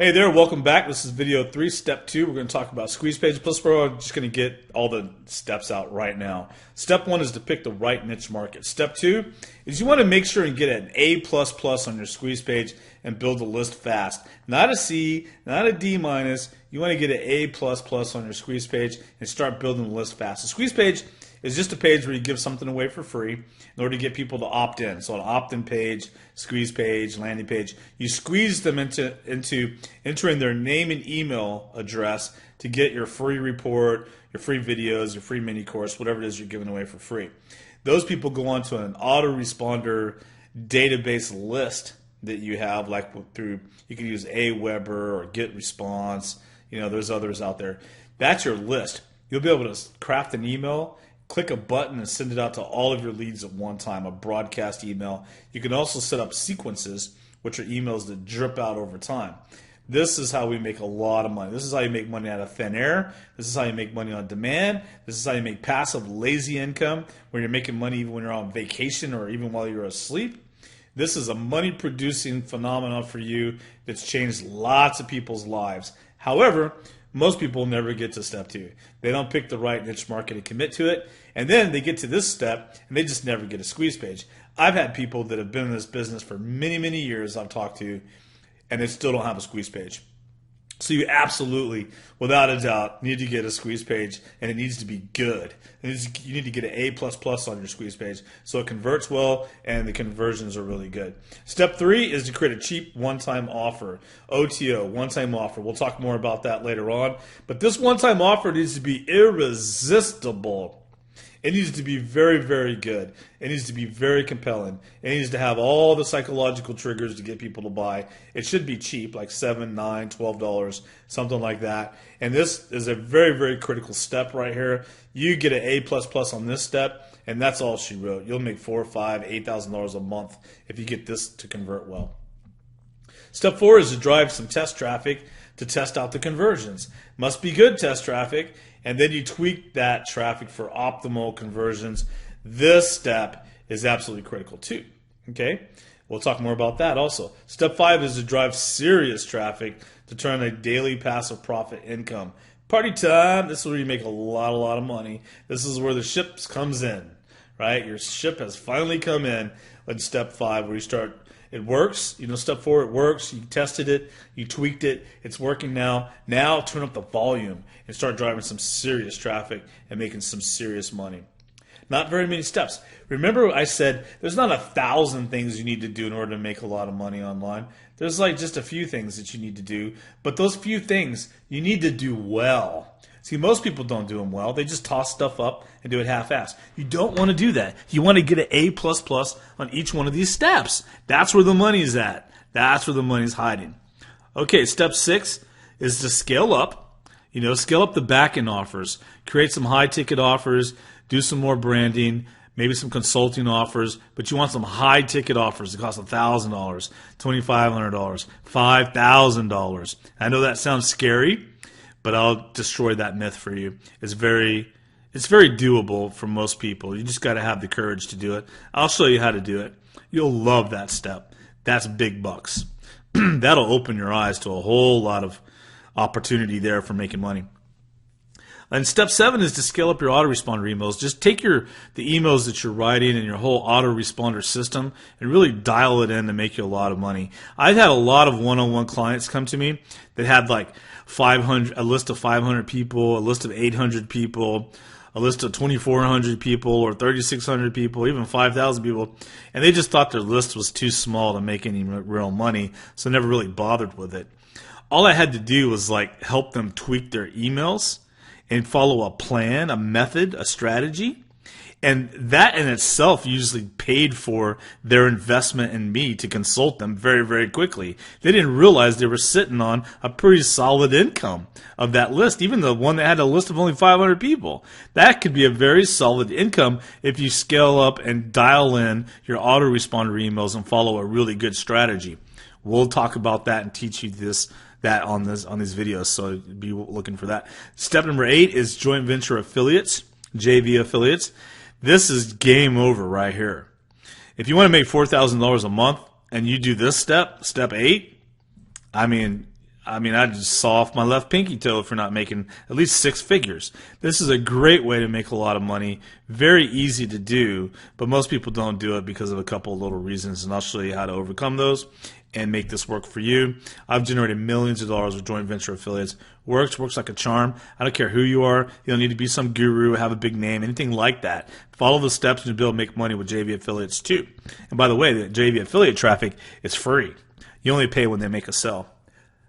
Hey there, welcome back. This is video 3, step 2. We're going to talk about squeeze page. Plus, we're just going to get all the steps out right now. Step 1 is to pick the right niche market. Step 2 is you want to make sure and get an A++ on your squeeze page and build the list fast. Not a C, not a D-. You want to get an A++ on your squeeze page and start building the list fast. The squeeze page is just a page where you give something away for free in order to get people to opt in. So an opt-in page, squeeze page, landing page, you squeeze them into entering their name and email address to get your free report, your free videos, your free mini course, whatever it is you're giving away for free. Those people go onto an autoresponder database list that you have, like through, you can use Aweber or GetResponse. You know, there's others out there. That's your list. You'll be able to craft an email, click a button, and send it out to all of your leads at one time, a broadcast email. You can also set up sequences, which are emails that drip out over time. This is how we make a lot of money. This is how you make money out of thin air. This is how you make money on demand. This is how you make passive, lazy income, where you're making money even when you're on vacation or even while you're asleep. This is a money-producing phenomenon for you that's changed lots of people's lives. However, most people never get to step 2. They don't pick the right niche market and commit to it. And then they get to this step and they just never get a squeeze page. I've had people that have been in this business for many, many years I've talked to, and they still don't have a squeeze page. So you absolutely, without a doubt, need to get a squeeze page, and it needs to be good. You need to get an A++ on your squeeze page so it converts well and the conversions are really good. Step 3 is to create a cheap one-time offer, OTO, one-time offer. We'll talk more about that later on. But this one-time offer needs to be irresistible. It needs to be very, very good. It needs to be very compelling. It needs to have all the psychological triggers to get people to buy. It should be cheap, like $7, $9, $12, something like that. And this is a very, very critical step right here. You get an A++ on this step, and that's all she wrote. You'll make $4,000, $5,000, $8,000 a month if you get this to convert well. Step 4 is to drive some test traffic to test out the conversions. Must be good test traffic, and then you tweak that traffic for optimal conversions. This step is absolutely critical too. Okay? We'll talk more about that also. Step 5 is to drive serious traffic to turn a daily passive profit income. Party time, this is where you make a lot of money. This is where the ship comes in, right? Your ship has finally come in step 5, where you start. It works. You know, step 4, it works. You tested it. You tweaked it. It's working now. Now turn up the volume and start driving some serious traffic and making some serious money. Not very many steps. Remember I said there's not 1,000 things you need to do in order to make a lot of money online. There's like just a few things that you need to do. But those few things you need to do well. See, most people don't do them well. They just toss stuff up and do it half-assed. You don't want to do that. You want to get an A++ on each one of these steps. That's where the money's at. That's where the money's hiding. Okay, step 6 is to scale up. You know, scale up the back-end offers. Create some high-ticket offers. Do some more branding. Maybe some consulting offers. But you want some high-ticket offers that cost $1,000, $2,500, $5,000. I know that sounds scary, but I'll destroy that myth for you. It's very doable for most people. You just got to have the courage to do it. I'll show you how to do it. You'll love that step. That's big bucks. That'll open your eyes to a whole lot of opportunity there for making money. And step 7 is to scale up your autoresponder emails. Just take the emails that you're writing and your whole autoresponder system and really dial it in to make you a lot of money. I've had a lot of one-on-one clients come to me that had like a list of 500 people, a list of 800 people, a list of 2,400 people or 3,600 people, even 5,000 people, and they just thought their list was too small to make any real money, so never really bothered with it. All I had to do was like help them tweak their emails and follow a plan, a method, a strategy. And that in itself usually paid for their investment in me to consult them very, very quickly. They didn't realize they were sitting on a pretty solid income of that list, even the one that had a list of only 500 people. That could be a very solid income if you scale up and dial in your autoresponder emails and follow a really good strategy. We'll talk about that and teach you that on these videos, so be looking for that. Step number 8 is joint venture affiliates, JV affiliates. This is game over right here. If you want to make $4,000 a month and you do this step, step 8, I mean, I mean, I just saw off my left pinky toe if you're not making at least 6 figures. This is a great way to make a lot of money. Very easy to do, but most people don't do it because of a couple of little reasons, and I'll show you how to overcome those and make this work for you. I've generated millions of dollars with joint venture affiliates. Works like a charm. I don't care who you are. You don't need to be some guru, have a big name, anything like that. Follow the steps and you'll be able to make money with JV affiliates too. And by the way, the JV affiliate traffic is free. You only pay when they make a sell.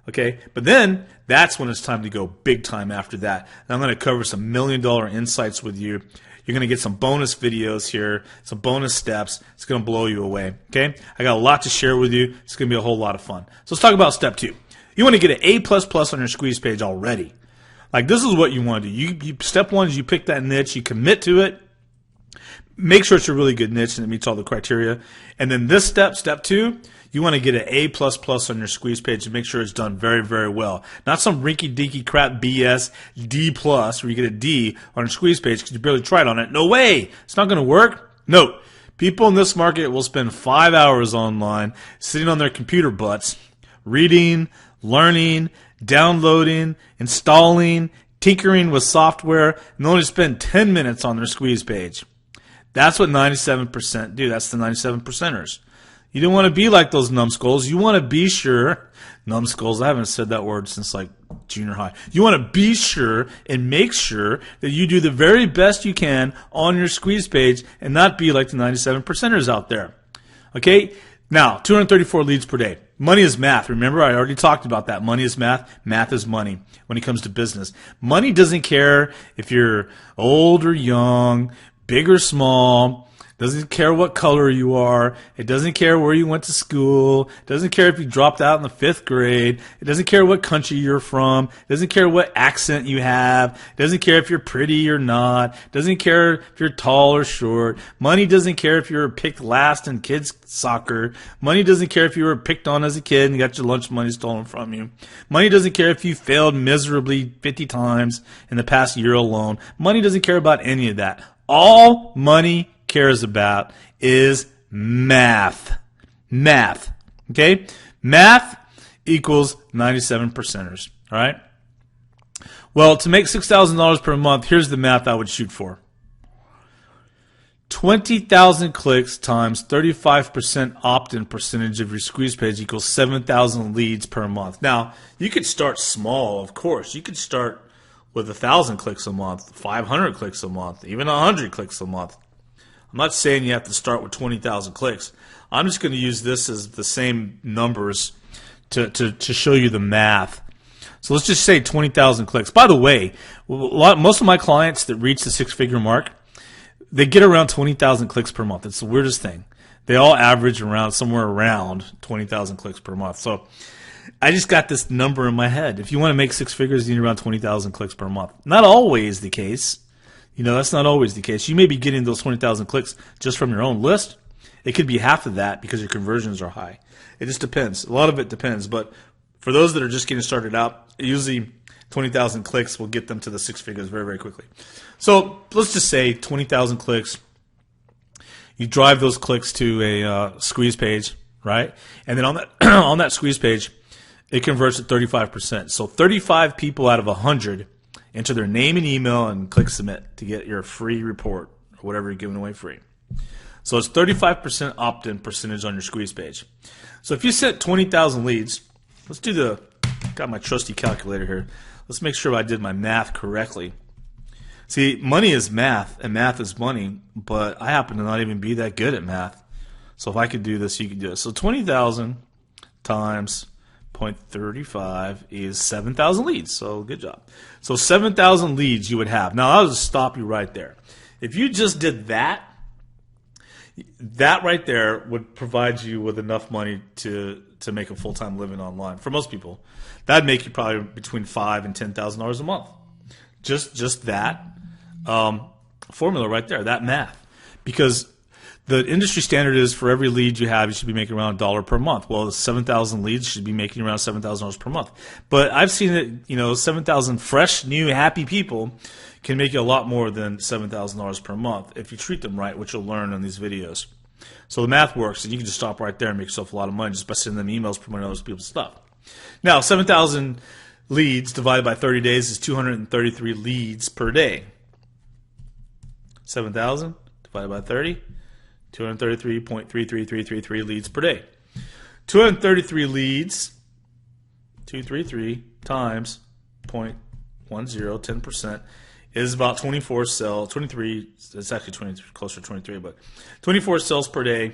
Okay, but then that's when it's time to go big time after that. And I'm going to cover some $1 million insights with you. You're going to get some bonus videos here, some bonus steps. It's going to blow you away. Okay, I got a lot to share with you. It's going to be a whole lot of fun. So let's talk about step 2. You want to get an A++ on your squeeze page already. Like, this is what you want to do. Step 1 is you pick that niche, you commit to it. Make sure it's a really good niche and it meets all the criteria. And then this step 2, you want to get an A++ on your squeeze page and make sure it's done very, very well. Not some rinky-dinky crap BS D+, where you get a D on your squeeze page because you barely tried on it. No way! It's not going to work. No. People in this market will spend 5 hours online sitting on their computer butts, reading, learning, downloading, installing, tinkering with software, and they'll only spend 10 minutes on their squeeze page. That's what 97% do. That's the 97%ers. You don't want to be like those numbskulls. You want to be sure, numbskulls, I haven't said that word since like junior high. You want to be sure and make sure that you do the very best you can on your squeeze page and not be like the 97%ers out there. Okay? Now, 234 leads per day. Money is math. Remember, I already talked about that. Money is math. Math is money when it comes to business. Money doesn't care if you're old or young, big or small. Doesn't care what color you are. It doesn't care where you went to school. It doesn't care if you dropped out in the 5th grade. It doesn't care what country you're from. It doesn't care what accent you have. It doesn't care if you're pretty or not. It doesn't care if you're tall or short. Money doesn't care if you were picked last in kids soccer. Money doesn't care if you were picked on as a kid and you got your lunch money stolen from you. Money doesn't care if you failed miserably 50 times in the past year alone. Money doesn't care about any of that. All money cares about is math. Math. Okay? Math equals 97%ers. All right? Well, to make $6,000 per month, here's the math I would shoot for. 20,000 clicks times 35% opt-in percentage of your squeeze page equals 7,000 leads per month. Now, you could start small, of course. You could start with 1,000 clicks a month, 500 clicks a month, even 100 clicks a month. I'm not saying you have to start with 20,000 clicks. I'm just going to use this as the same numbers to show you the math. So let's just say 20,000 clicks. By the way, most of my clients that reach the 6-figure mark, they get around 20,000 clicks per month. It's the weirdest thing. They all average around somewhere around 20,000 clicks per month. So I just got this number in my head. If you want to make 6 figures, you need around 20,000 clicks per month. Not always the case. You know, that's not always the case. You may be getting those 20,000 clicks just from your own list. It could be half of that because your conversions are high. It just depends. A lot of it depends. But for those that are just getting started out, usually 20,000 clicks will get them to the 6 figures very, very quickly. So let's just say 20,000 clicks. You drive those clicks to a squeeze page, right? And then on that on that squeeze page, it converts at 35%. So 35 people out of 100 enter their name and email and click submit to get your free report or whatever you're giving away free. So it's 35% opt-in percentage on your squeeze page. So if you set 20,000 leads, let's do got my trusty calculator here. Let's make sure I did my math correctly. See, money is math and math is money, but I happen to not even be that good at math. So if I could do this, you could do it. So 20,000 times 0.35 is 7,000 leads. So good job. So 7,000 leads you would have. Now I'll just stop you right there. If you just did that right there would provide you with enough money to make a full-time living online. For most people, that'd make you probably between $5,000 and $10,000 a month. Just that formula right there, that math. Because the industry standard is for every lead you have, you should be making around $1 per month. Well, 7,000 leads should be making around $7,000 per month. But I've seen it, 7,000 fresh, new, happy people can make you a lot more than $7,000 per month if you treat them right, which you'll learn in these videos. So the math works, and you can just stop right there and make yourself a lot of money just by sending them emails promoting other people's stuff. Now, 7,000 leads divided by 30 days is 233 leads per day. 7,000 divided by 30, 233.33333 leads per day. 233 leads, 233 times 0.10, 10%, is about 24 cells. 23, it's actually 20, closer to 23, but 24 cells per day.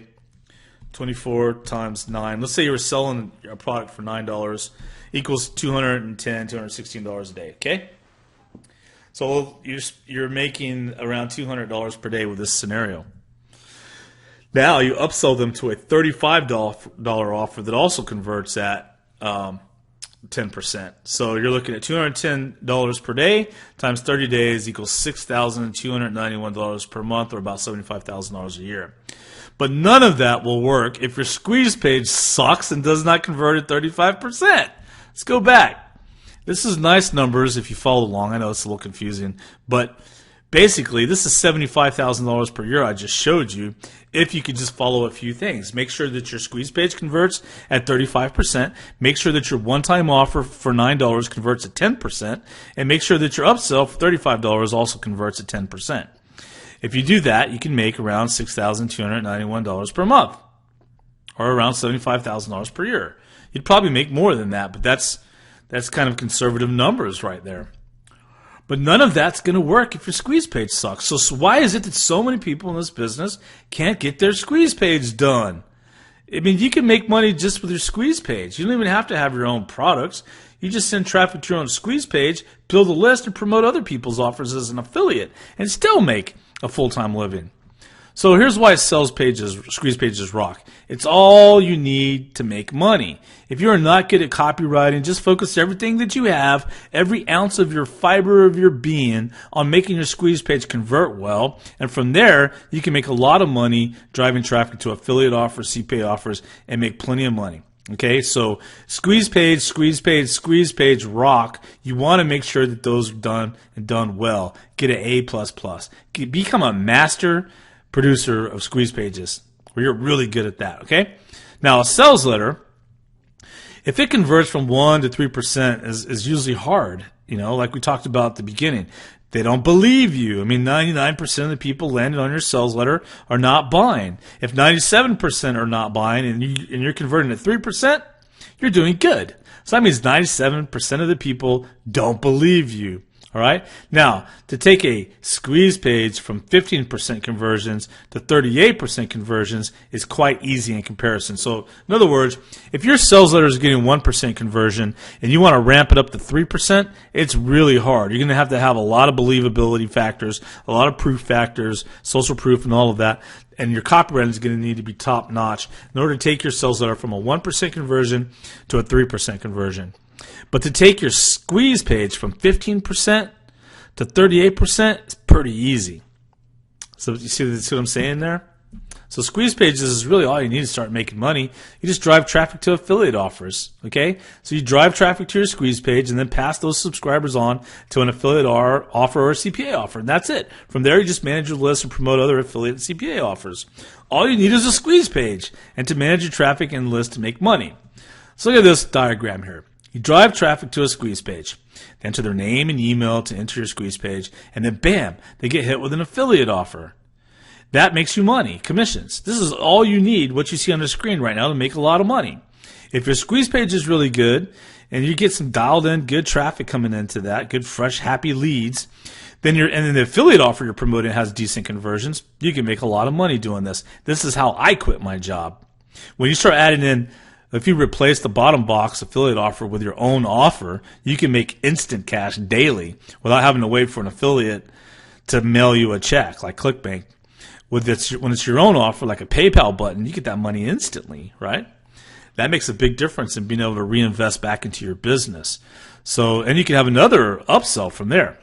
24 times 9. Let's say you were selling a product for $9 equals $210, $216 a day. Okay? So you're making around $200 per day with this scenario. Now you upsell them to a $35 offer that also converts at 10%. So you're looking at $210 per day times 30 days equals $6,291 per month, or about $75,000 a year. But none of that will work if your squeeze page sucks and does not convert at 35%. Let's go back. This is nice numbers if you follow along. I know it's a little confusing, but basically this is $75,000 per year I just showed you if you could just follow a few things. Make sure that your squeeze page converts at 35%. Make sure that your one-time offer for $9 converts at 10%. And make sure that your upsell for $35 also converts at 10%. If you do that, you can make around $6,291 per month, or around $75,000 per year. You'd probably make more than that, but that's kind of conservative numbers right there. But none of that's going to work if your squeeze page sucks. So why is it that so many people in this business can't get their squeeze page done? I mean, you can make money just with your squeeze page. You don't even have to have your own products. You just send traffic to your own squeeze page, build a list, and promote other people's offers as an affiliate, and still make a full-time living. So here's why squeeze pages rock. It's all you need to make money. If you're not good at copywriting, just focus everything that you have, every ounce of your fiber of your being, on making your squeeze page convert well. And from there, you can make a lot of money driving traffic to affiliate offers, CPA offers, and make plenty of money. Okay, so squeeze page rock. You want to make sure that those are done and done well. Get an A++. Become a master producer of squeeze pages, where you're really good at that. Okay, now a sales letter, if it converts from 1 to 3%, is usually hard. You know, like we talked about at the beginning. They don't believe you. I mean, 99% of the people landed on your sales letter are not buying. If 97% are not buying and you're converting at 3%, you're doing good. So that means 97% of the people don't believe you. All right. Now, to take a squeeze page from 15% conversions to 38% conversions is quite easy in comparison. So, in other words, if your sales letter is getting 1% conversion and you want to ramp it up to 3%, it's really hard. You're going to have a lot of believability factors, a lot of proof factors, social proof, and all of that. And your copywriting is going to need to be top notch in order to take your sales letter from a 1% conversion to a 3% conversion. But to take your squeeze page from 15% to 38%, it's pretty easy. So you see what I'm saying there? So squeeze pages is really all you need to start making money. You just drive traffic to affiliate offers, okay? So you drive traffic to your squeeze page and then pass those subscribers on to an affiliate offer or a CPA offer, and that's it. From there, you just manage your list and promote other affiliate and CPA offers. All you need is a squeeze page and to manage your traffic and list to make money. So look at this diagram here. You drive traffic to a squeeze page. They enter their name and email to enter your squeeze page, and then bam, they get hit with an affiliate offer. That makes you money, commissions. This is all you need, what you see on the screen right now, to make a lot of money. If your squeeze page is really good and you get some dialed in good traffic coming into that, good, fresh, happy leads, then the affiliate offer you're promoting has decent conversions, you can make a lot of money doing this. This is how I quit my job. When you start adding in, if you replace the bottom box affiliate offer with your own offer, you can make instant cash daily without having to wait for an affiliate to mail you a check like ClickBank. When it's your own offer, like a PayPal button, you get that money instantly, right? That makes a big difference in being able to reinvest back into your business. So, and you can have another upsell from there.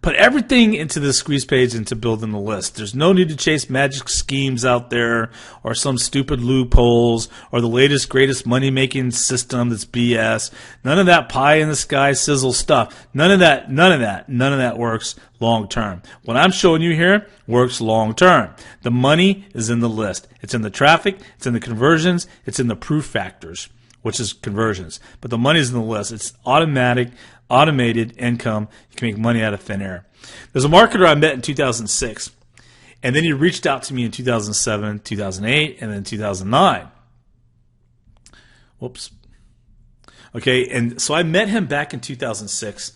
Put everything into the squeeze page into building the list. There's no need to chase magic schemes out there or some stupid loopholes or the latest, greatest money-making system that's BS. None of that pie in the sky sizzle stuff. None of that works long term. What I'm showing you here works long term. The money is in the list. It's in the traffic. It's in the conversions. It's in the proof factors. which is conversions. But the money's in the list. It's automated income. You can make money out of thin air. There's a marketer I met in 2006, and then he reached out to me in 2007, 2008, and then 2009. Whoops. Okay, and so I met him back in 2006,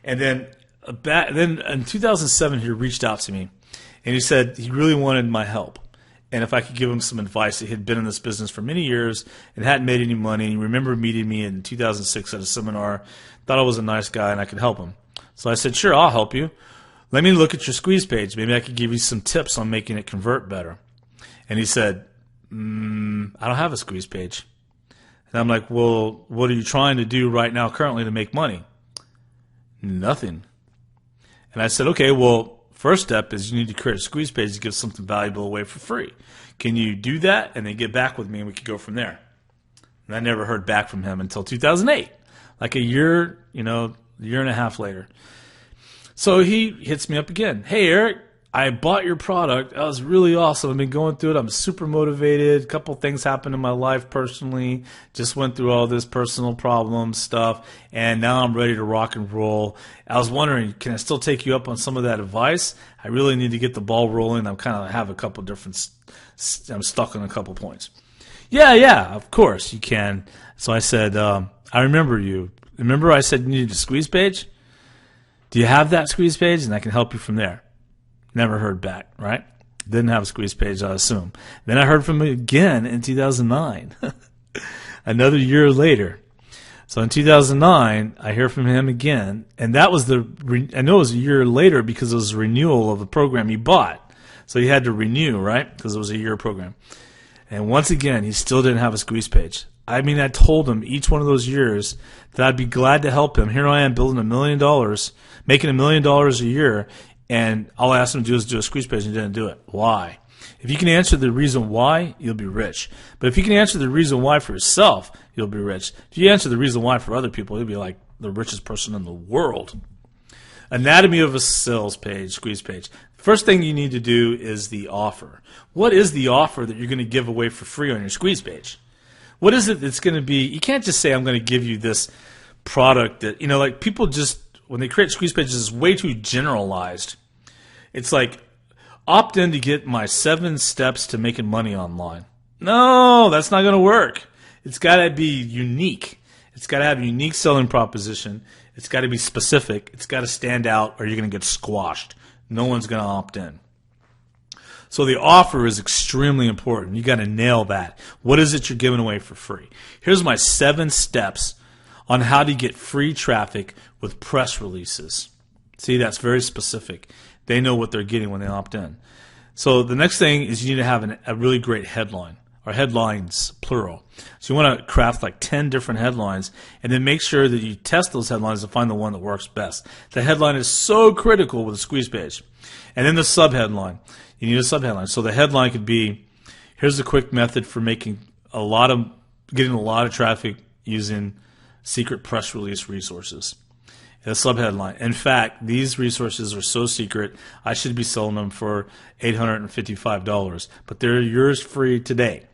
and then in 2007 he reached out to me, and he said he really wanted my help. And if I could give him some advice, he had been in this business for many years and hadn't made any money. And he remembered meeting me in 2006 at a seminar, thought I was a nice guy and I could help him. So I said, sure, I'll help you. Let me look at your squeeze page. Maybe I could give you some tips on making it convert better. And he said, I don't have a squeeze page. And I'm like, well, what are you trying to do right now currently to make money? Nothing. And I said, okay, well, first step is you need to create a squeeze page to give something valuable away for free. Can you do that? And then get back with me and we could go from there. And I never heard back from him until 2008, like a year, year and a half later. So he hits me up again. Hey, Eric, I bought your product. That was really awesome. I've been going through it. I'm super motivated. A couple things happened in my life personally. Just went through all this personal problem stuff, and now I'm ready to rock and roll. I was wondering, can I still take you up on some of that advice? I really need to get the ball rolling. I'm kind of have a couple different. I'm stuck on a couple points. Yeah, of course you can. So I said, I remember you. Remember I said you needed a squeeze page? Do you have that squeeze page? And I can help you from there. Never heard back, right? Didn't have a squeeze page, I assume. Then I heard from him again in 2009, another year later. So in 2009, I hear from him again, and that was I know it was a year later because it was a renewal of the program he bought. So he had to renew, right? Because it was a year program. And once again, he still didn't have a squeeze page. I mean, I told him each one of those years that I'd be glad to help him. Here I am building $1 million, making $1 million a year, and all I asked him to do is do a squeeze page, and he didn't do it. Why? If you can answer the reason why, you'll be rich. But if you can answer the reason why for yourself, you'll be rich. If you answer the reason why for other people, you'll be like the richest person in the world. Anatomy of a sales page, squeeze page. First thing you need to do is the offer. What is the offer that you're going to give away for free on your squeeze page? What is it that's going to be? You can't just say, I'm going to give you this product that, like people just, when they create squeeze pages, it's way too generalized. It's like, opt in to get my 7 steps to making money online. No, that's not going to work. It's got to be unique. It's got to have a unique selling proposition. It's got to be specific. It's got to stand out or you're going to get squashed. No one's going to opt in. So the offer is extremely important. You got to nail that. What is it you're giving away for free? Here's my 7 steps on how to get free traffic with press releases. See, that's very specific. They know what they're getting when they opt in. So the next thing is you need to have a really great headline, or headlines, plural. So you want to craft like 10 different headlines and then make sure that you test those headlines to find the one that works best. The headline is so critical with a squeeze page. And then the subheadline. You need a subheadline. So the headline could be, here's a quick method for getting a lot of traffic using secret press release resources. A subheadline. In fact, these resources are so secret, I should be selling them for $855, but they're yours free today.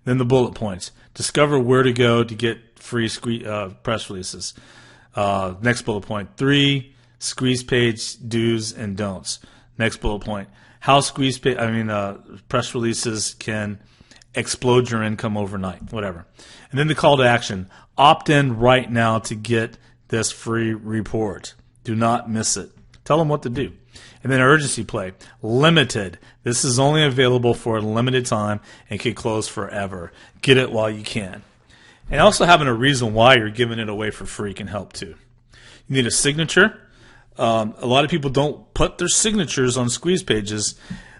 Then the bullet points. Discover where to go to get free press releases. Next bullet point. 3 squeeze page do's and don'ts. Next bullet point. How press releases can explode your income overnight. Whatever. And then the call to action. Opt in right now to get this free report. Do not miss it. Tell them what to do. And then urgency play. Limited. This is only available for a limited time and can close forever. Get it while you can. And also having a reason why you're giving it away for free can help too. You need a signature. A lot of people don't put their signatures on squeeze pages.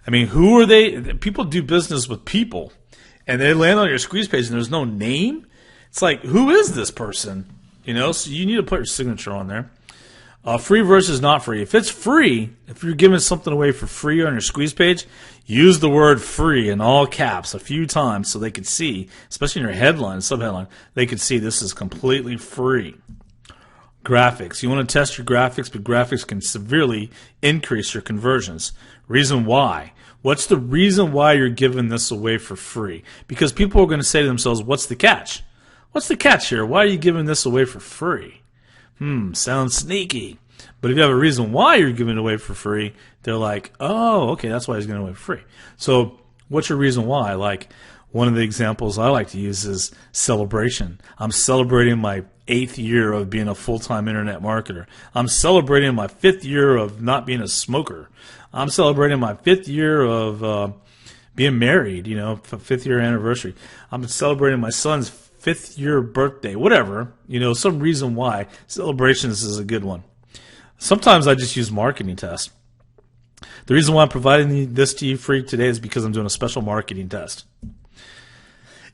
I mean, who are they? People do business with people, and they land on your squeeze page and there's no name. It's like, who is this person? So you need to put your signature on there. Free versus not free. If it's free, if you're giving something away for free on your squeeze page, use the word free in all caps a few times so they can see, especially in your headline, subheadline, they can see this is completely free. Graphics. You want to test your graphics, but graphics can severely increase your conversions. Reason why? What's the reason why you're giving this away for free? Because people are going to say to themselves, what's the catch? What's the catch here? Why are you giving this away for free? Sounds sneaky. But if you have a reason why you're giving it away for free, they're like, oh, okay, that's why he's giving it away for free. So what's your reason why? Like, one of the examples I like to use is celebration. I'm celebrating my 8th year of being a full-time internet marketer. I'm celebrating my 5th year of not being a smoker. I'm celebrating my 5th year of being married, 5th year anniversary. I'm celebrating my son's 5th year birthday, whatever, some reason why. Celebrations is a good one. Sometimes I just use marketing tests. The reason why I'm providing this to you free today is because I'm doing a special marketing test.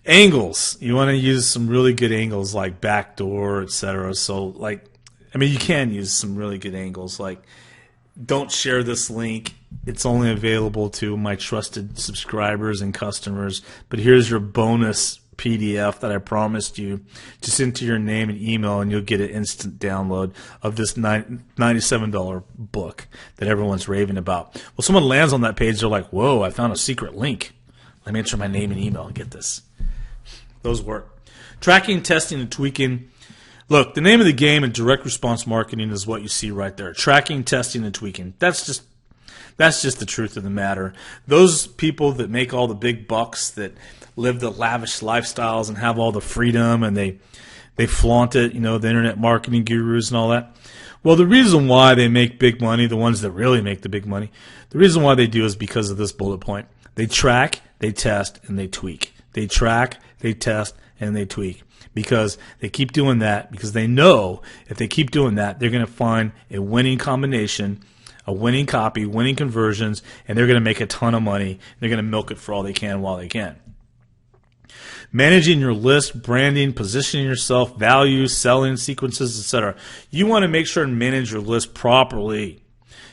Angles. You want to use some really good angles like backdoor, etc. So, you can use some really good angles. Like, don't share this link. It's only available to my trusted subscribers and customers. But here's your bonus PDF that I promised you. Just enter your name and email and you'll get an instant download of this $97 book that everyone's raving about. Well, someone lands on that page, they're like, whoa, I found a secret link. Let me enter my name and email and get this. Those work. Tracking, testing, and tweaking. Look, the name of the game in direct response marketing is what you see right there. Tracking, testing, and tweaking. That's just the truth of the matter. Those people that make all the big bucks, that live the lavish lifestyles and have all the freedom and they flaunt it, the internet marketing gurus and all that. Well, the reason why they make big money, the ones that really make the big money, the reason why they do is because of this bullet point. They track, they test, and they tweak. They track, they test, and they tweak. Because they keep doing that, because they know if they keep doing that, they're going to find a winning combination, a winning copy, winning conversions, and they're going to make a ton of money. They're going to milk it for all they can while they can. Managing your list, branding, positioning yourself, value, selling sequences, etc. You want to make sure and manage your list properly.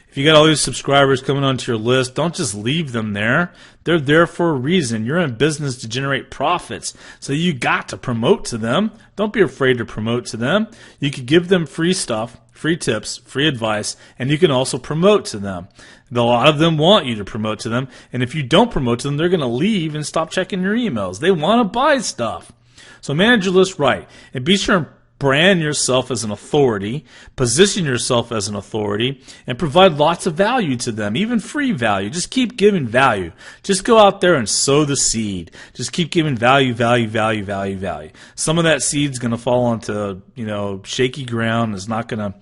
If you got all these subscribers coming onto your list, don't just leave them there. They're there for a reason. You're in business to generate profits. So you got to promote to them. Don't be afraid to promote to them. You could give them free stuff, free tips, free advice, and you can also promote to them. A lot of them want you to promote to them, and if you don't promote to them, they're going to leave and stop checking your emails. They want to buy stuff. So manage your list right, and be sure and brand yourself as an authority, position yourself as an authority, and provide lots of value to them, even free value. Just keep giving value. Just go out there and sow the seed. Just keep giving value, value, value, value, value. Some of that seed's going to fall onto, shaky ground. It's not going to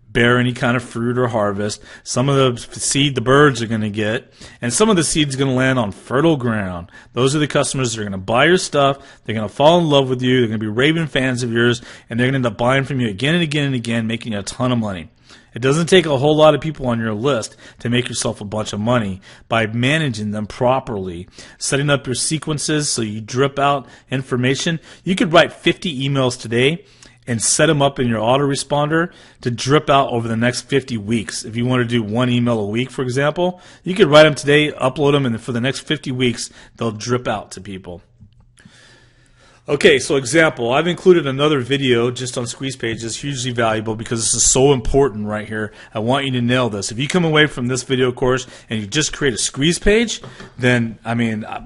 bear any kind of fruit or harvest. Some of the seed the birds are going to get, and some of the seed's going to land on fertile ground. Those are the customers that are going to buy your stuff. They're going to fall in love with you. They're going to be raving fans of yours, and they're going to end up buying from you again and again and again, making you a ton of money. It doesn't take a whole lot of people on your list to make yourself a bunch of money by managing them properly, setting up your sequences so you drip out information. You could write 50 emails today and set them up in your autoresponder to drip out over the next 50 weeks. If you want to do one email a week, for example, you could write them today, upload them, and for the next 50 weeks, they'll drip out to people. Okay, so example, I've included another video just on squeeze pages, hugely valuable because this is so important right here. I want you to nail this. If you come away from this video course and you just create a squeeze page, then,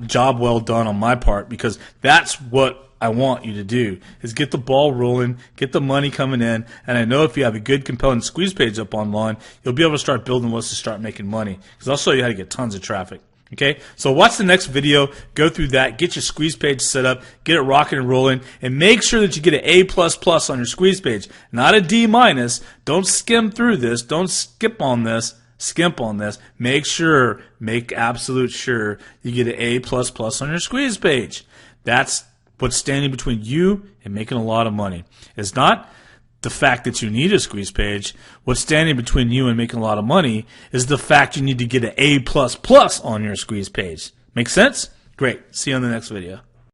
job well done on my part, because that's what I want you to do, is get the ball rolling, get the money coming in, and I know if you have a good, compelling squeeze page up online, you'll be able to start building lists to start making money, because I'll show you how to get tons of traffic. Okay, so watch the next video, go through that, get your squeeze page set up, get it rocking and rolling, and make sure that you get an A++ on your squeeze page, not a D-. Don't skim through this, don't skimp on this. Make absolute sure you get an A++ on your squeeze page. That's what's standing between you and making a lot of money. It's not the fact that you need a squeeze page. What's standing between you and making a lot of money is the fact you need to get an A++ on your squeeze page. Make sense? Great. See you on the next video.